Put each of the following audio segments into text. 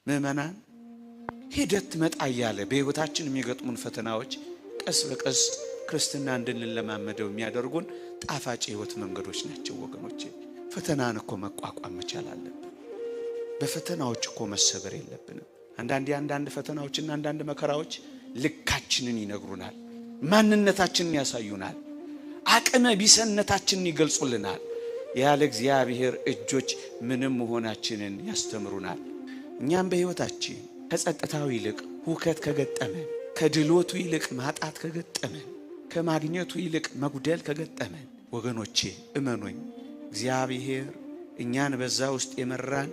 ምእመናን ሂደት መጣ ያለ በህይወታችን የሚገጥሙን ፈተናዎች ቀስ በቀስ ክርስትና እንድንለማመደው የሚያደርጉን ጣፋጭ ህይወት መንገዶች ናቸው ወገኖቼ። ፈተናን እኮ መቋቋም መቻል አለብን። በፈተናዎች እኮ መሰበር የለብንም። አንዳንድ ፈተናዎችና አንዳንድ መከራዎች ልካችንን ይነግሩናል፣ ማንነታችንን ያሳዩናል፣ አቅመ ቢሰነታችንን ይገልጹልናል። ያለ እግዚአብሔር እጆች ምንም መሆናችንን ያስተምሩናል። እኛም በህይወታችን ከጸጥታው ይልቅ ሁከት ከገጠመን፣ ከድሎቱ ይልቅ ማጣት ከገጠመን፣ ከማግኘቱ ይልቅ መጉደል ከገጠመን ወገኖቼ እመኑኝ እግዚአብሔር እኛን በዛ ውስጥ የመራን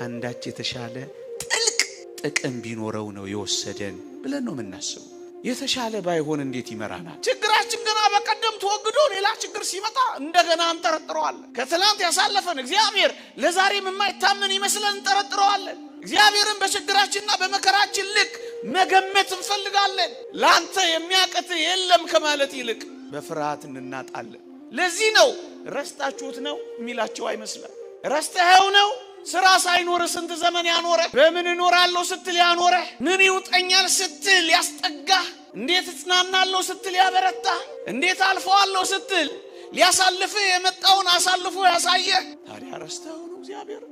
አንዳች የተሻለ ጥልቅ ጥቅም ቢኖረው ነው የወሰደን ብለን ነው የምናስበው። የተሻለ ባይሆን እንዴት ይመራናል? ችግራችን ገና በቀደም ተወግዶ ሌላ ችግር ሲመጣ እንደገና እንጠረጥረዋለን። ከትላንት ያሳለፈን እግዚአብሔር ለዛሬም የማይታመን ይመስለን እንጠረጥረዋለን። እግዚአብሔርን በችግራችንና በመከራችን ልክ መገመት እንፈልጋለን። ላንተ የሚያቀት የለም ከማለት ይልቅ በፍርሃት እንናጣለን። ለዚህ ነው ረስታችሁት ነው የሚላቸው አይመስልም። ረስተኸው ነው ስራ ሳይኖር ስንት ዘመን ያኖረ፣ በምን እኖራለሁ ስትል ያኖረ፣ ምን ይውጠኛል ስትል ያስጠጋ፣ እንዴት እጽናናለሁ ስትል ያበረታ፣ እንዴት አልፈዋለሁ ስትል ሊያሳልፍ የመጣውን አሳልፎ ያሳየ። ታዲያ ረስተኸው ነው እግዚአብሔር